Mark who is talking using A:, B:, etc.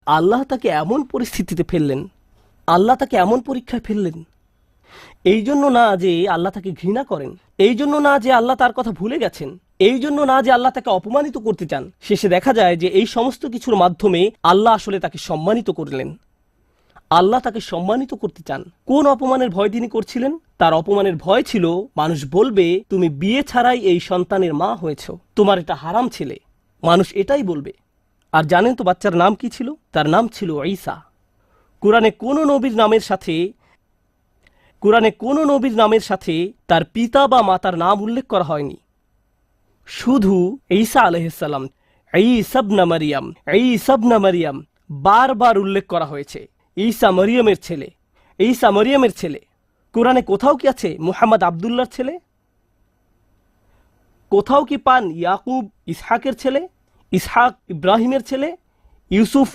A: আল্লাহ তাকে এমন পরিস্থিতিতে ফেললেন, আল্লাহ তাকে এমন পরীক্ষায় ফেললেন। এই জন্য না যে আল্লাহ তাকে ঘৃণা করেন, এই জন্য না যে আল্লাহ তার কথা ভুলে গেছেন, এই জন্য না যে আল্লাহ তাকে অপমানিত করতে চান। শেষে দেখা যায় যে এই সমস্ত কিছুর মাধ্যমে আল্লাহ আসলে তাকে সম্মানিত করলেন। আল্লাহ তাকে সম্মানিত করতে চান। কোন অপমানের ভয় তিনি করছিলেন? তার অপমানের ভয় ছিল মানুষ বলবে তুমি বিয়ে ছাড়াই এই সন্তানের মা হয়েছ, তোমার এটা হারাম ছেলে। মানুষ এটাই বলবে। আর জানেন তো বাচ্চার নাম কি ছিল? তার নাম ছিল ঈসা। কোরআনে কোনো নবীর নামের সাথে তার পিতা বা মাতার নাম উল্লেখ করা হয়নি। শুধু ঈসা আলাইহিসসালাম, ঈসা ইবনে মারিয়াম বারবার উল্লেখ করা হয়েছে। ঈসা মরিয়মের ছেলে। কোরআনে কোথাও কি আছে মুহাম্মদ আব্দুল্লাহর ছেলে? কোথাও কি পান ইয়াকুব ইসহাকের ছেলে, ইসহাক ইব্রাহিমের ছেলে, ইউসুফ